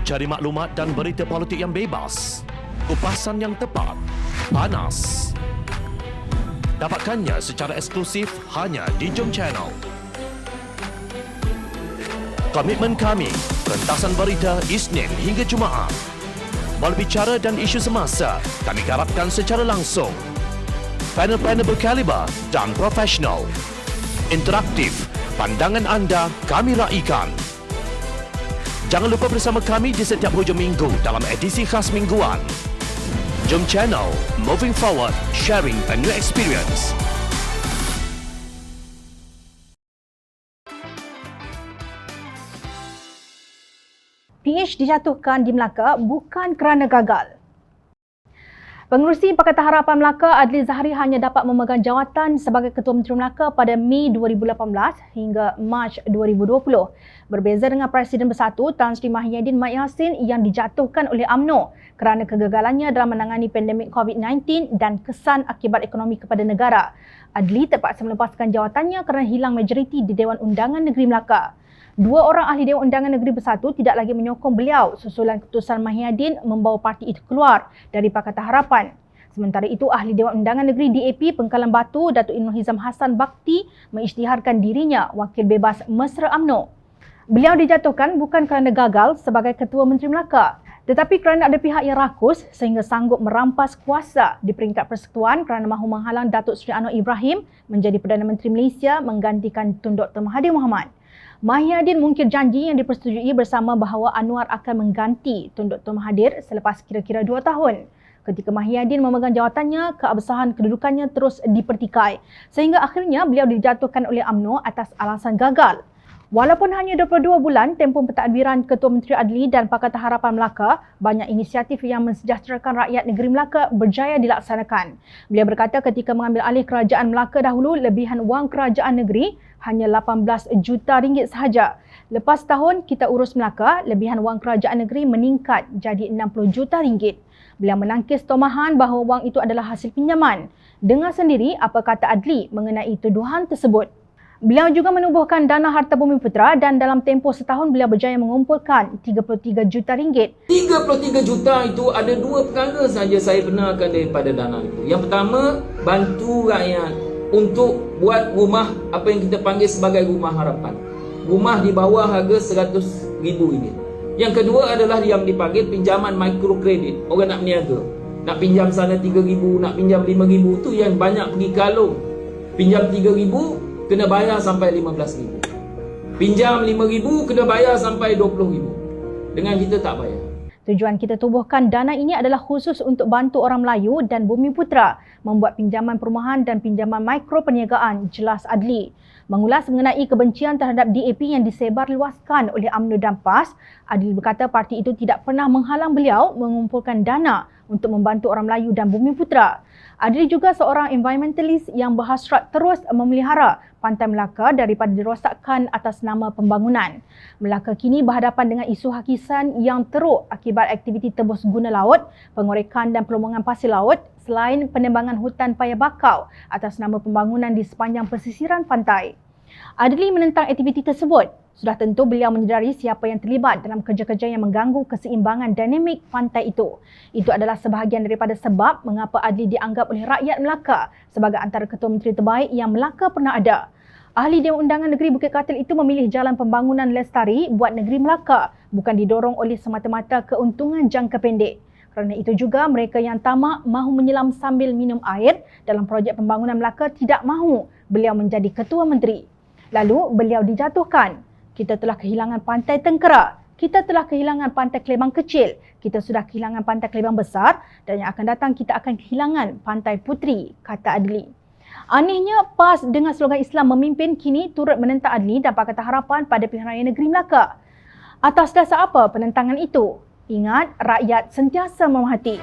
Cari maklumat dan berita politik yang bebas, kupasan yang tepat, panas. Dapatkannya secara eksklusif hanya di Jom Channel. Komitmen kami, pentasan berita Isnin hingga Jumaat. Berbicara dan isu semasa, kami garapkan secara langsung. Panel-panel berkaliber dan profesional. Interaktif, pandangan anda kami raikan. Jangan lupa bersama kami di setiap hujung minggu dalam edisi khas mingguan. Jom Channel, moving forward, sharing a new experience. PH dijatuhkan di Melaka bukan kerana gagal. Pengerusi Pakatan Harapan Melaka Adli Zahari hanya dapat memegang jawatan sebagai Ketua Menteri Melaka pada Mei 2018 hingga Mac 2020. Berbeza dengan Presiden Bersatu Tan Sri Mahyidin Mat Yassin yang dijatuhkan oleh UMNO kerana kegagalannya dalam menangani pandemik COVID-19 dan kesan akibat ekonomi kepada negara. Adli terpaksa melepaskan jawatannya kerana hilang majoriti di Dewan Undangan Negeri Melaka. Dua orang ahli Dewan Undangan Negeri Bersatu tidak lagi menyokong beliau susulan keputusan Mahyidin membawa parti itu keluar dari Pakatan Harapan. Sementara itu, ahli Dewan Undangan Negeri DAP Pengkalan Batu Datuk Nur Hizam Hassan Bakti mengisytiharkan dirinya wakil bebas mesra UMNO. Beliau dijatuhkan bukan kerana gagal sebagai Ketua Menteri Melaka, tetapi kerana ada pihak yang rakus sehingga sanggup merampas kuasa di peringkat persekutuan kerana mahu menghalang Datuk Seri Anwar Ibrahim menjadi Perdana Menteri Malaysia menggantikan Tun Dr. Mahathir Mohamad. Mahyidin mungkir janji yang dipersetujui bersama bahawa Anwar akan mengganti Tun Dr. Mahathir selepas kira-kira 2 tahun. Ketika Mahyidin memegang jawatannya, keabsahan kedudukannya terus dipertikai sehingga akhirnya beliau dijatuhkan oleh UMNO atas alasan gagal. Walaupun hanya 22 bulan tempoh pentadbiran Ketua Menteri Adli dan Pakatan Harapan Melaka, banyak inisiatif yang mensejahterakan rakyat negeri Melaka berjaya dilaksanakan. Beliau berkata ketika mengambil alih kerajaan Melaka dahulu, lebihan wang kerajaan negeri hanya 18 juta ringgit sahaja. Lepas tahun kita urus Melaka, lebihan wang kerajaan negeri meningkat jadi 60 juta ringgit. Beliau menangkis tomahan bahawa wang itu adalah hasil pinjaman. Dengar sendiri apa kata Adli mengenai tuduhan tersebut. Beliau juga menubuhkan dana Harta Bumi Putera dan dalam tempoh setahun beliau berjaya mengumpulkan 33 juta ringgit. 33 juta itu ada 2 perkara saja saya benarkan daripada dana itu. Yang pertama, bantu rakyat untuk buat rumah apa yang kita panggil sebagai rumah harapan. Rumah di bawah harga RM100,000. Yang kedua adalah yang dipanggil pinjaman mikrokredit. Orang nak berniaga, nak pinjam sana RM3,000, nak pinjam RM5,000, tu yang banyak pergi kalung. Pinjam RM3,000 kena bayar sampai RM15,000. Pinjam RM5,000 kena bayar sampai RM20,000. Dengan kita tak bayar. Tujuan kita tubuhkan dana ini adalah khusus untuk bantu orang Melayu dan Bumi Putera membuat pinjaman perumahan dan pinjaman mikro perniagaan, jelas Adli. Mengulas mengenai kebencian terhadap DAP yang disebarluaskan oleh UMNO dan PAS, Adli berkata parti itu tidak pernah menghalang beliau mengumpulkan dana untuk membantu orang Melayu dan Bumi Putera. Adli juga seorang environmentalist yang berhasrat terus memelihara Pantai Melaka daripada dirosakkan atas nama pembangunan. Melaka kini berhadapan dengan isu hakisan yang teruk akibat aktiviti tebus guna laut, pengorekan dan pelomongan pasir laut selain penembangan hutan paya bakau atas nama pembangunan di sepanjang pesisiran pantai. Adli menentang aktiviti tersebut. Sudah tentu beliau menyedari siapa yang terlibat dalam kerja-kerja yang mengganggu keseimbangan dinamik pantai itu. Itu adalah sebahagian daripada sebab mengapa Adli dianggap oleh rakyat Melaka sebagai antara ketua menteri terbaik yang Melaka pernah ada. Ahli Dewan Undangan Negeri Bukit Katil itu memilih jalan pembangunan lestari buat negeri Melaka, bukan didorong oleh semata-mata keuntungan jangka pendek. Kerana itu juga mereka yang tamak mahu menyelam sambil minum air dalam projek pembangunan Melaka tidak mahu beliau menjadi ketua menteri. Lalu beliau dijatuhkan. Kita telah kehilangan Pantai Tengkera. Kita telah kehilangan Pantai Kelebang Kecil. Kita sudah kehilangan Pantai Kelebang Besar dan yang akan datang kita akan kehilangan Pantai Puteri, kata Adli. Anehnya, PAS dengan slogan Islam memimpin kini turut menentang Adli dan Pakatan Harapan pada pilihan raya negeri Melaka. Atas dasar apa penentangan itu? Ingat, rakyat sentiasa memahati.